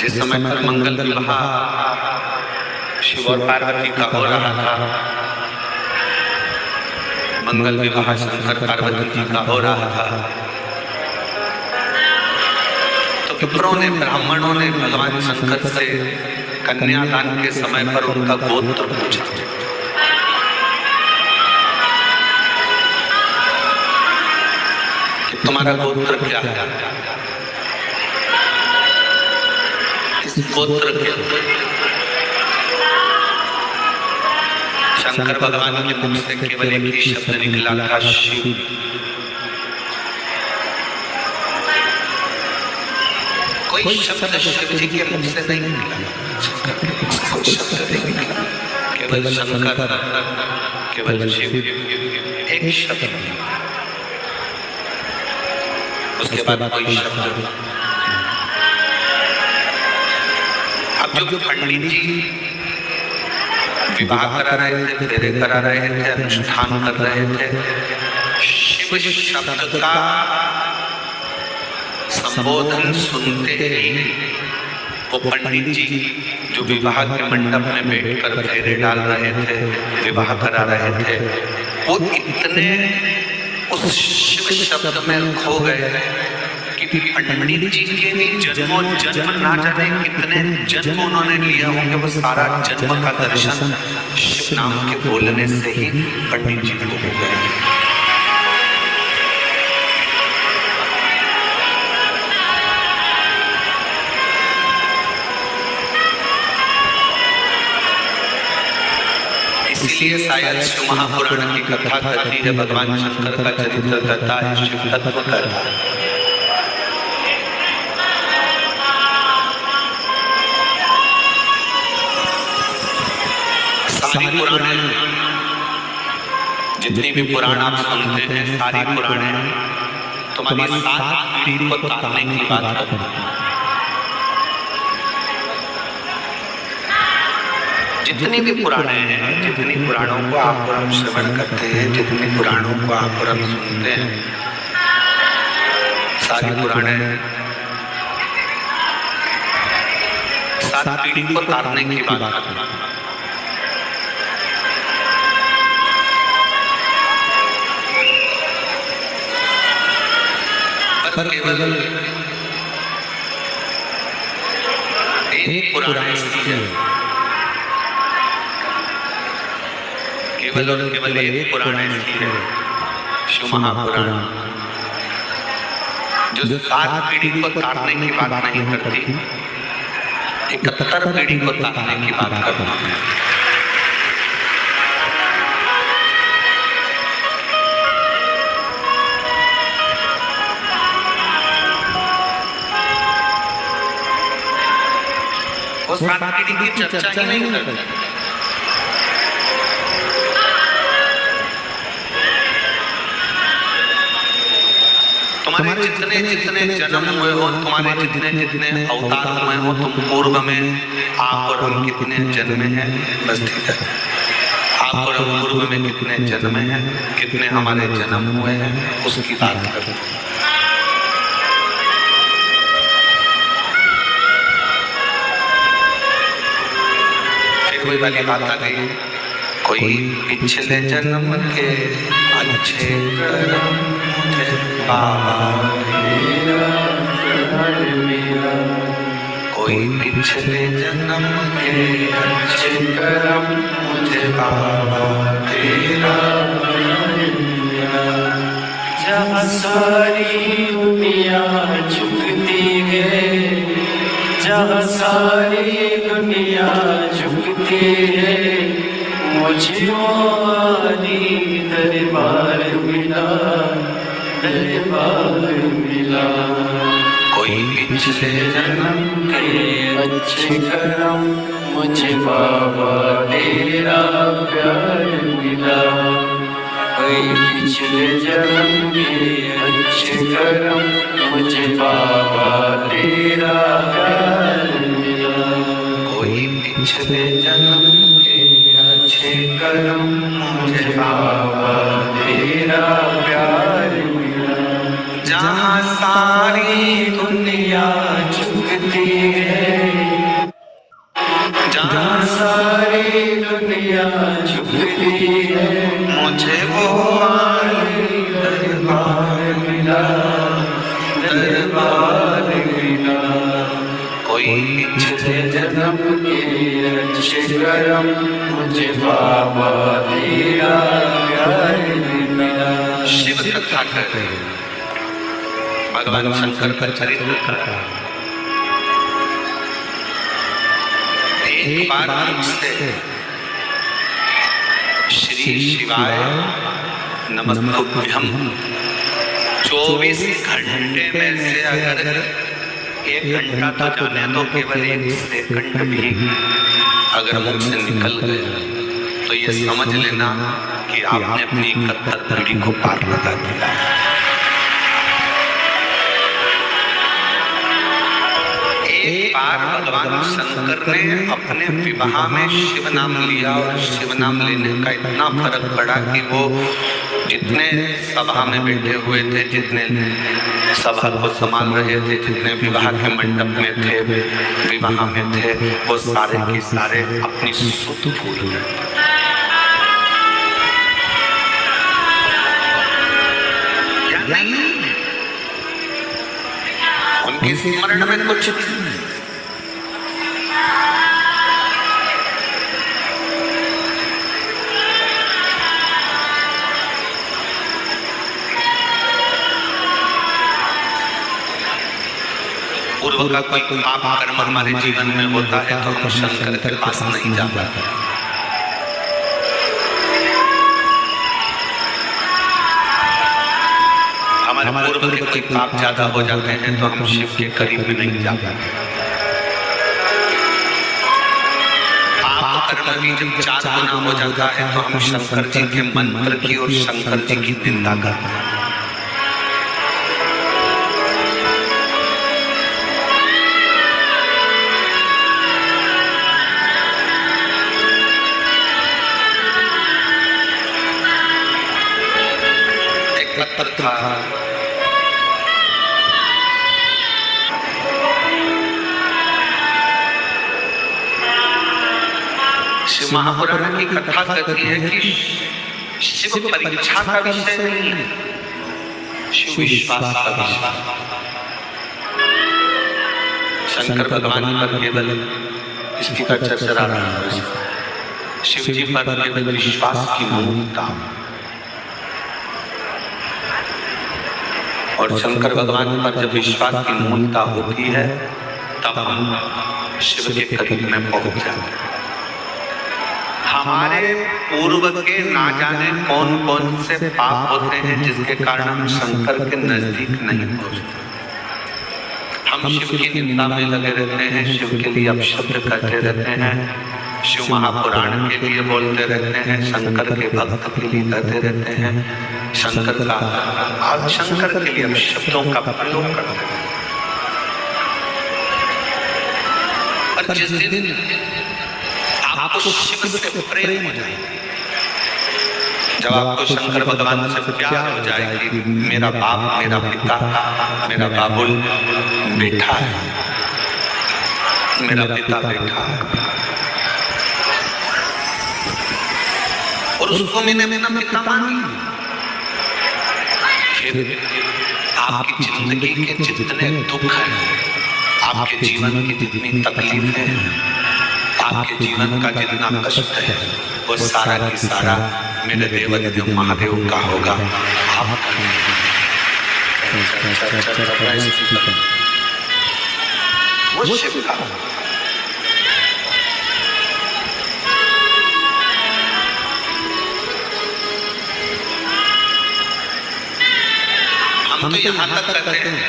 जिस समय पर मंगल विवाह शिव और पार्वती का हो रहा था, मंगल विवाह शंकर पार्वती जी का हो रहा था, तो विप्रों ने, ब्राह्मणों ने भगवान शंकर से कन्यादान के समय पर उनका गोत्र पूछा। कि तुम्हारा गोत्र क्या है? इस गोत्र के शंकर भगवान के मुख से केवल एक ही शब्द निकला था, शिव। कोई शब्द शिव जी के मुख से नहीं निकला, कोई शब्द नहीं निकला, केवल शंकर, केवल शिव, एक शब्द। उसके बाद कोई शब्द। अब जो पंडित जी विवाह करा रहे थे, फेरे करा रहे थे, अनुष्ठान कर रहे थे, शिव शब्द का संबोधन सुनते ही वो पंडित जी जो विवाह के मंडप में बैठकर फेरे डाल रहे थे, विवाह करा रहे थे, वो इतने उस शिव शब्द में खो गए कि पंडित जी के भी जन्मों जन्म ना जाने कितने जन्म उन्होंने लिया होंगे, वो सारा जन्म का दर्शन शिव नाम के बोलने से ही पंडित जी को हो गया। इसलिए शायद शिव महापुराण की कथा कहती है, भगवान शंकर का चरित्र कहता है, शिव तत्व कहता है। सारी पुराणे, जितनी भी पुराण आप सुनते हैं, सारी पुराणे तुम्हारी 7 पीढ़ी को तारने की बात करती है। जितनी भी पुराणे हैं, जितनी पुराणों को आप और हम श्रवण करते हैं, जितने पुराणों को आप और हम सुनते हैं, सारी पुराणे 7 पीढ़ी को तारने की बात करती है। पर केवल एक पुराण ऐसी है, केवल और केवल एक पुराण ऐसी है, शिव महापुराण, जो 7 पीढ़ी को तारने की बात नहीं करती, 71 पीढ़ी को तारने की बात करती है। वो 7 पीढ़ी की चर्चा ही नहीं करते। तुम्हारे जितने जितने जन्म हुए हो, तुम्हारे जितने जितने अवतार हुए हो, तुम पूर्व में आप और हम कितने जन्म हैं, बस ठीक है। आप और हम पूर्व में कितने जन्म हैं, कितने हमारे जन्म हुए हैं, उसकी बात करो। कोई वाली बात आ गई, कोई पिछले जन्म के अच्छे कर्म मुझे बाबा तेरा, कोई पिछले जन्म के अच्छे कर्म मुझे बाबा तेरा। जहाँ सारी दुनिया झुकती है, जहाँ सारी दुनिया झुकती है, मुझे आदि दरबार मिला, दरबार मिला। कोई पिछले जन्म के अच्छे कर्म मुझे बाबा तेरा प्यार मिला। कोई पिछले जन्म के अच्छे कर्म मुझे बाबा तेरा प्यार मिला। कोई पिछले जन्म के अच्छे कर्म मुझे बाबा तेरा प्यार मिला। जहाँ सारी दुनिया झुकती है, जहाँ सारी दुनिया झुकती है, मुझे वो वाली दरबार मिला, दरबार मिला। कोई पिछले जन्म के अच्छे कर्म मुझे बाबा दिया मिला। शिव कथा करते भगवान शंकर का चरित्र कथा। एक बार मुझसे श्री शिवाय नमस्तुभ्यम 24 घंटे में से अगर 1 घंटा तो जाने दो, केवल 1 सेकंड भी अगर मुख से निकल गया तो ये समझ लेना कि आपने अपनी 71 पीढ़ी को पार लगा दिया। एक बार भगवान शंकर ने अपने विवाह में शिव नाम लिया और शिव नाम लेने का इतना फर्क पड़ा कि वो जितने सभा में बैठे हुए थे, जितने सभा को संभाल रहे थे, जितने विवाह के मंडप में थे, विवाह में थे, वो सारे के सारे अपनी सुध भूल गए। उनके स्मरण में कुछ पूर्व का कोई पाप कर्म हमारे जीवन में होता है तो हम शंकर के पास नहीं जा पाते। हमारे पूर्व के कोई पाप ज्यादा हो जाते हैं तो हम शिव के करीब नहीं जा पाते। पाप कर्म भी जब 4 गुना हो जाता है तो हम शंकर जी के मंत्र की और शंकर जी की निंदा करते हैं। पत्र था शिव महापुराण की कथा कहती है कि शिव परीक्षा का विषय नहीं है, शिव विश्वास का विषय। शंकर भगवान पर केवल इसकी चर्चा चला रहा है, शिव जी पर केवल विश्वास की मूर्खता। और शंकर भगवान पर जब विश्वास की मूर्खता होती है तब हम शिव के करीब में पहुंच जाते हैं। हमारे पूर्व के ना जाने कौन कौन से पाप होते हैं जिसके कारण हम शंकर के नजदीक नहीं पहुंचते। हम शिव की निंदा में लगे रहते हैं, शिव के लिए अपशब्द करते रहते हैं, शिव महापुराण के लिए बोलते रहते हैं, शंकर के भक्त के लिए करते रहते हैं, शंकर के लिए शब्दों का प्रयोग करते हैं। और जिस दिन आपको शिव से प्रेम हो जाए, जब आपको शंकर भगवान से प्यार हो जाए कि मेरा बाप, मेरा पिता, मेरा बाबुल बेटा है, मेरा पिता बेटा है, और उसको मैंने मेरा पिता माना, फिर आपकी जिंदगी के जितने दुख हैं, आपके जीवन की जितनी तकलीफें हैं, आपके जीवन का जितना कष्ट है, वो सारा की सारा मेरे देव महादेव का होगा। वो शिव का हम तो यहाँ तक करते हैं,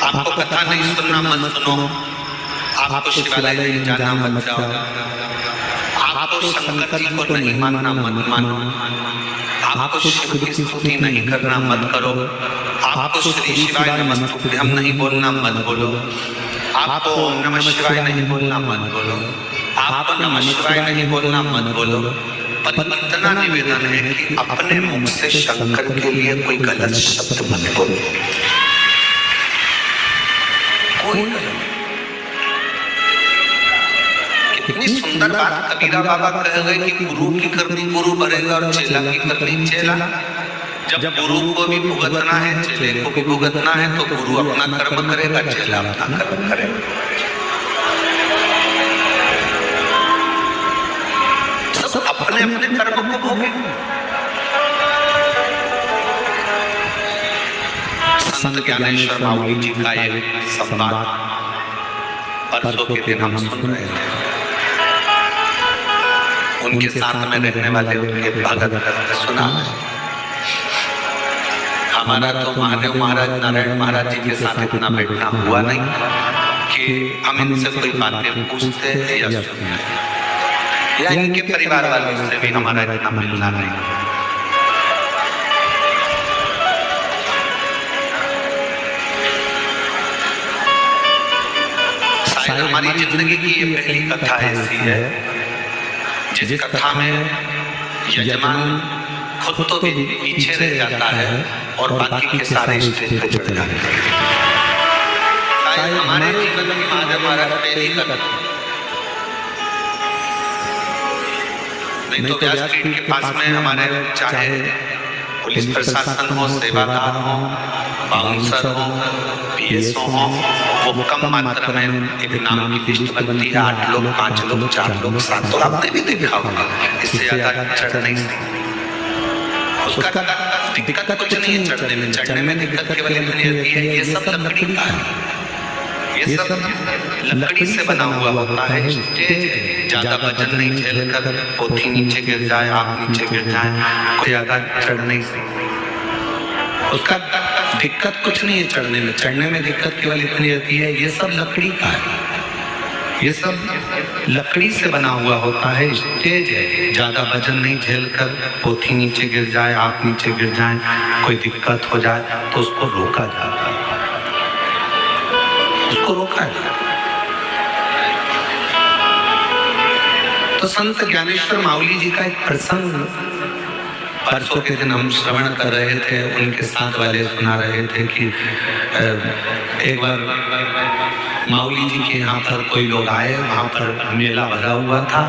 आपको कथा नहीं सुनना मत सुनो, आपको शिवालय नहीं जाना मत जाओ, आपको शंकर जी को नहीं मानना मत मानो, आपको शिव की स्तुति नहीं करना मत करो, आपको श्री शिवाय नमस्तुभ्यम नहीं बोलना मत बोलो, आपको नमः शिवाय नहीं बोलना मत बोलो, आपको नमः शिवाय नहीं बोलना मत बोलो। पर इतना निवेदन है कि अपने मुख से शंकर के लिए कोई गलत शब्द मत बोलो, कोई कितनी सुंदर बात कबीरा बाबा कह गए कि गुरु की करनी गुरु भरेगा और चेला की करनी चेला। जब गुरु को भी भुगतना है, चेले को भी भुगतना है, तो गुरु अपना कर्म करेगा, चेला अपना कर्म करेगा। सब अपने अपने कर्म को भोगे। संत ज्ञानेश्वर मावली जी का एक संवाद परसों के दिन हम सुन रहे थे। उनके साथ में रहने वाले उनके भगत सुना। हमारा तो महादेव महाराज, नारायण महाराज जी के साथ इतना बैठना हुआ नहीं कि हम इनसे कोई बातें पूछते या सुनते, या इनके परिवार वालों से भी हमारा इतना मिलना नहीं। शायद हमारी जिंदगी की ये पहली कथा ऐसी है जिस कथा में यजमान खुद तो पीछे रह जाता है और बाकी के सारे स्टेज पे चढ़ जाते हैं। शायद हमारे जीवन की महादेव महाराज पहली कथा, नहीं तो व्यासपीठ के पास में हमारे चाहे पुलिस प्रशासन हो, सेवादार हो, बाउंसर हो, पीएसओ हो, वो कम मात्रा में एक नाम की लिस्ट बनती है। 8 लोग, 5 लोग, 4 लोग, 7 लोग, आपने भी देखा होगा। इससे ज्यादा चढ़ नहीं सकते। उसका दिक्कत कुछ नहीं है चढ़ने में। चढ़ने में दिक्कत केवल इतनी रहती है, ये सब लकड़ी का है, ये सब लकड़ी से बना हुआ होता है। स्टेज ज्यादा वजन नहीं झेल कर पोथी नीचे गिर जाए, आप नीचे गिर जाए, कोई ज्यादा चढ़ नहीं सकता। उसका दिक्कत कुछ नहीं है चढ़ने में। चढ़ने में दिक्कत केवल इतनी रहती है, ये सब लकड़ी का है, ये सब लकड़ी से बना हुआ होता है। स्टेज है, ज्यादा वजन नहीं झेल कर पोथी नीचे गिर जाए, आप नीचे गिर जाए, कोई दिक्कत हो जाए तो उसको रोका जाता है, उसको रोका जाता है। तो संत ज्ञानेश्वर मावली जी का एक प्रसंग परसों के दिन हम श्रवण कर रहे थे, उनके साथ वाले सुना रहे थे कि एक बार मावली जी के यहाँ पर कोई लोग आए, वहाँ पर मेला भरा हुआ था,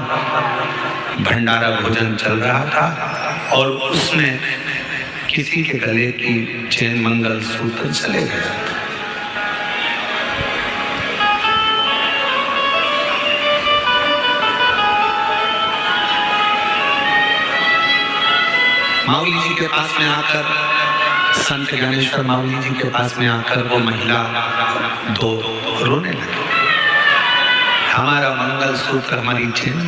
भंडारा भोजन चल रहा था और उसमें किसी के गले की चेन मंगल सूत्र चले गए। मावली जी के पास में आकर, संत ज्ञानेश्वर मावली जी के पास में आकर वो महिला दो रोने लगी, हमारा मंगल सूत्र, हमारी चेन।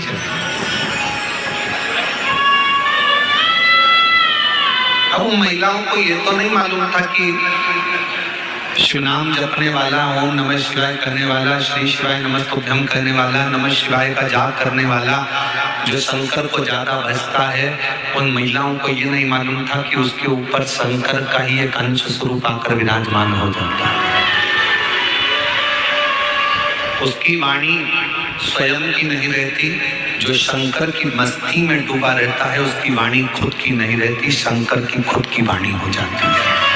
अब उन महिलाओं को ये तो नहीं मालूम था कि शिवनाम जपने वाला, ओम नमः शिवाय करने वाला, श्री शिवाय नमस्तुभ्यं करने वाला, नमः शिवाय का जाप करने वाला जो शंकर को ज्यादा भजता है, उन महिलाओं को ये नहीं मालूम था कि उसके ऊपर शंकर का ही एक अंश स्वरूप आकर विराजमान हो जाता है। उसकी वाणी स्वयं की नहीं रहती, जो शंकर की मस्ती में डूबा रहता है उसकी वाणी खुद की नहीं रहती, शंकर की खुद की वाणी हो जाती है।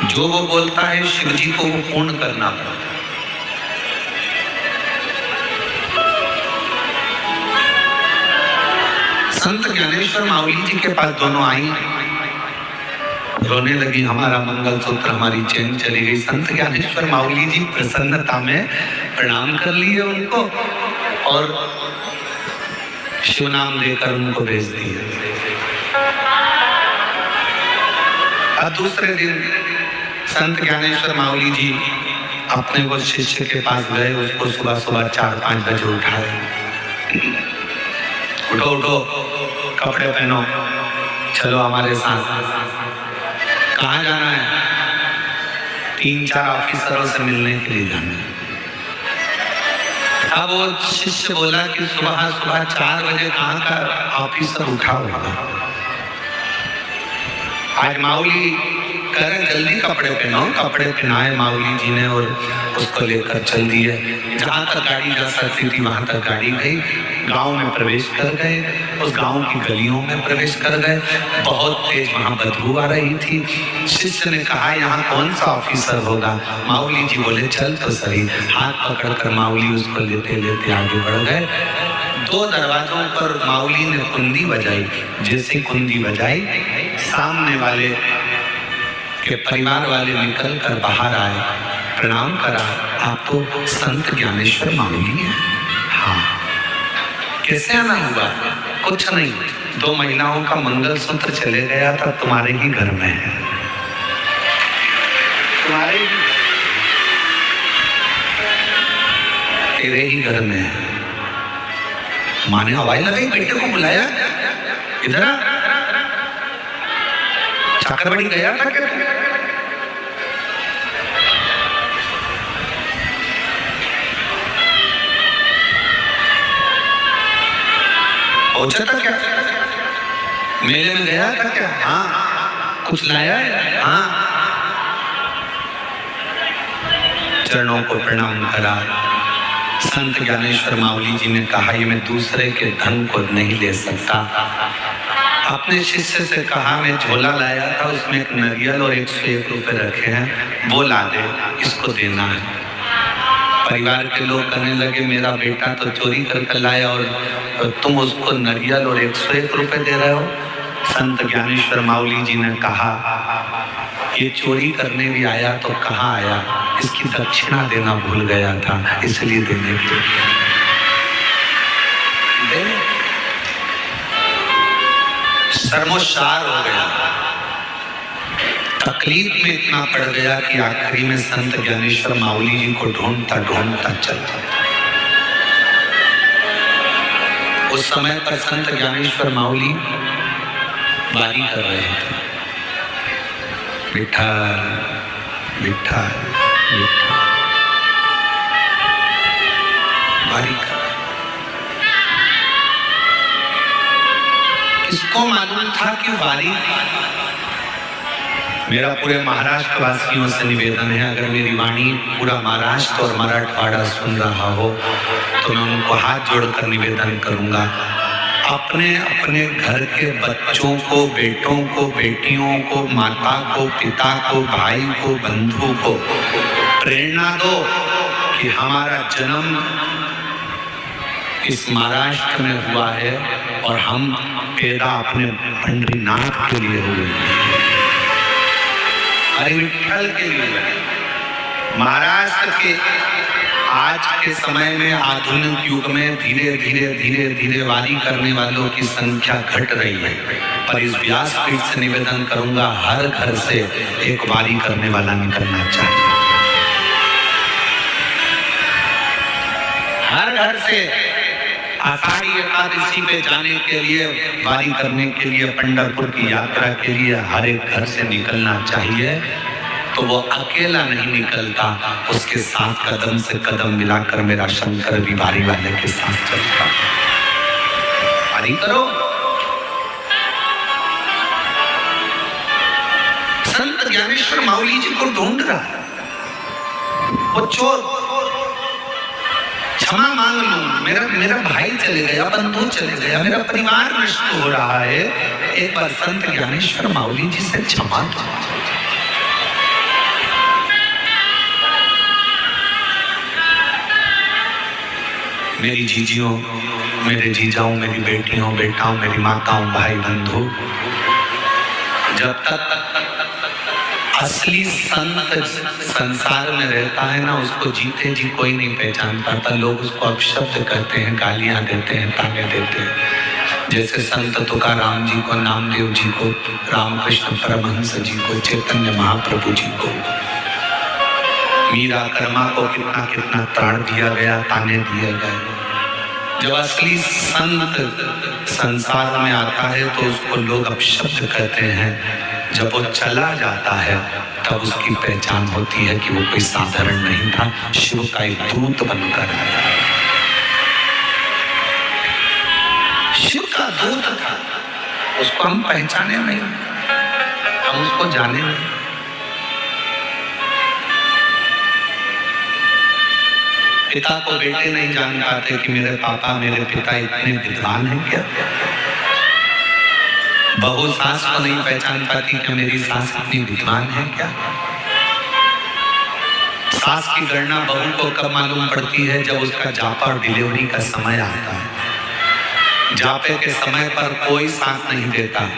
जो वो बोलता है शिव जी को वो पूर्ण करना पड़ता है। संत ज्ञानेश्वर मावली जी के पास दोनों आई, रोने लगी, हमारा मंगल सूत्र, हमारी चेन चली गई। संत ज्ञानेश्वर मावली जी प्रसन्नता में प्रणाम कर लिए उनको और शिव नाम लेकर उनको भेज दिया। अब दूसरे दिन संत ज्ञानेश्वर मावली जी अपने वो शिष्य के पास गए, उसको सुबह सुबह 4-5 बजे उठाए, उठो उठो, कपड़े पहनो, चलो हमारे साथ। कहाँ जाना है? 3-4 ऑफिसरों से मिलने के लिए जाना है। अब वो शिष्य बोला कि सुबह सुबह 4 बजे कहाँ का ऑफिसर उठा होगा? आज मावली कह रहे जल्दी कपड़े पहनो। कपड़े पहनाए माऊली जी ने और उसको लेकर चल दिए। जहाँ तक गाड़ी जा सकती थी वहां तक गाड़ी गई। गांव में प्रवेश कर गए, उस गांव की गलियों में प्रवेश कर गए। बहुत तेज वहां बदबू आ रही थी। शिष्य ने कहा यहाँ कौन सा ऑफिसर होगा? माऊली जी बोले चल तो सही। हाथ पकड़कर माऊली उसको लेते लेते आगे बढ़ गए। 2 दरवाजों पर माऊली ने कुंडी बजाई। जैसे कुंडी बजाई, सामने वाले के परिवार वाले निकल कर बाहर आए, प्रणाम करा। आप तो संत ज्ञानेश्वर माऊली हैं? हाँ। कैसे आना हुआ? कुछ नहीं, 2 महिलाओं का मंगलसूत्र चले गया था, तुम्हारे ही घर में है। तुम्हारे ही, तेरे ही घर में है। माने हवाई लगाई, बेटे को बुलाया, इधर आ। चक्रवड़ी गया था क्या? पहुंचा था क्या? मेले में गया था क्या? हाँ। कुछ लाया है? हाँ। चरणों को प्रणाम करा। संत ज्ञानेश्वर माऊली जी ने कहा ये मैं दूसरे के धन को नहीं ले सकता। अपने शिष्य से कहा मैं झोला लाया था, उसमें एक नारियल और 101 रुपए रखे हैं, वो ला दे, इसको देना है। परिवार के लोग कहने लगे मेरा बेटा तो चोरी करके लाया और तुम उसको नारियल और 101 रुपए दे रहे हो। संत ज्ञानेश्वर माऊली जी ने कहा ये चोरी करने भी आया तो कहाँ आया, इसकी दक्षिणा देना भूल गया था, इसलिए देने के शर्मोशार हो गया। तकलीफ में इतना पड़ गया कि आखिरी में संत ज्ञानेश्वर माऊली जी को ढूंढता ढूंढता चलता। उस समय पर संत ज्ञानेश्वर माऊली बारी कर रहे थे। विठ्ठल विठ्ठल विठ्ठल बारी कर। किसको मालूम था कि वारी? मेरा पूरे महाराष्ट्र वासियों से निवेदन है, अगर मेरी वाणी पूरा महाराष्ट्र और मराठवाड़ा सुन रहा हो तो मैं उनको हाथ जोड़कर निवेदन करूंगा, अपने अपने घर के बच्चों को, बेटों को, बेटियों को, माता को, पिता को, भाई को, बंधु को प्रेरणा दो कि हमारा जन्म इस महाराष्ट्र में हुआ है और हम पैदा अपने पंढरीनाथ के लिए हुए, हरि विठ्ठल के लिए। महाराष्ट्र के आज के समय में आधुनिक युग में धीरे धीरे धीरे धीरे वारी करने वालों की संख्या घट रही है, पर इस व्यासपीठ से निवेदन करूंगा हर घर से एक वारी करने वाला निकलना चाहिए। हर घर से आषाढ़ी एकादशी पे जाने के लिए, वारी करने के लिए, पंढरपुर की यात्रा के लिए हर एक घर से निकलना चाहिए। तो वो अकेला नहीं निकलता, उसके साथ कदम से कदम मिलाकर मेरा शंकर भी वारी वाले के साथ चलता। वारी करो। संत ज्ञानेश्वर माऊली जी को ढूंढ रहा है, वो चोर। क्षमा मांग लूं, मेरा भाई चले गया, बंधु चले गया, मेरा परिवार नष्ट हो रहा है, एक बार संत ज्ञानेश्वर माऊली जी से क्षमा दो। मेरी जीजियों, मेरे जीजाओं, मेरी बेटियों, बेटाओं, मेरी माताओं, भाई बंधु, जब तक असली संत संसार में रहता है ना, उसको जीते जी कोई नहीं पहचान पाता। लोग उसको अपशब्द कहते हैं, गालियां देते हैं, ताने देते हैं। जैसे संत तुकाराम जी को, नामदेव जी को, रामकृष्ण परमहंस जी को, चैतन्य महाप्रभु जी को, मीरा कर्मा को कितना कितना त्राण दिया गया, ताने दिए गए। जब असली संत संसार में आता है तो उसको लोग अपशब्द कहते हैं। जब वो चला जाता है तब उसकी पहचान होती है कि वो कोई साधारण नहीं था, शिव का एक दूत बनकर आया। शिव का दूत था, उसको हम पहचाने नहीं, हम उसको जाने नहीं। पिता को बेटे नहीं जान पाते कि मेरे पापा मेरे पिता इतने विद्वान हैं क्या। बहू सास को नहीं पहचान पाती कि मेरी सास इतनी विद्वान है क्या। सास की गणना बहू को कब मालूम पड़ती है, जब उसका जापा और डिलीवरी का समय आता है। जापे के समय पर कोई साथ नहीं देता,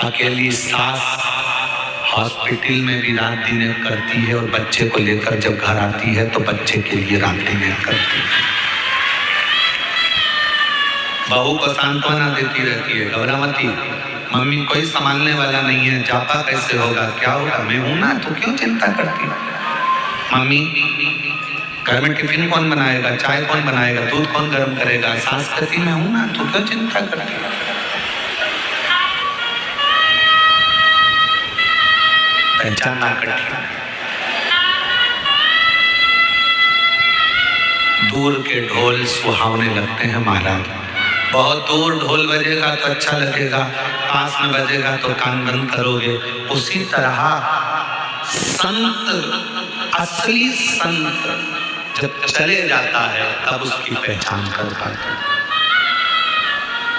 अकेली सास हॉस्पिटल में भी रात दिन करती है, और बच्चे को लेकर जब घर आती है तो बच्चे के लिए रात दिन करती है। बहू को सांत्वना देती रहती है, घबरा मत, मम्मी कोई संभालने वाला नहीं है, जापा कैसे होगा, क्या होगा, मैं हूं ना, तो क्यों चिंता करती। मम्मी घर में टिफिन कौन बनाएगा, चाय कौन बनाएगा, दूध कौन गर्म करेगा, सास कहती मैं हूं ना, तो क्यों चिंता करती। पहचानना कठिन। दूर के ढोल सुहावने लगते हैं महाराज। बहुत दूर ढोल बजेगा तो अच्छा लगेगा, पास में बजेगा तो कान बंद करोगे। उसी तरह संत, असली संत जब चले जाता है तब उसकी पहचान कर पाते हैं।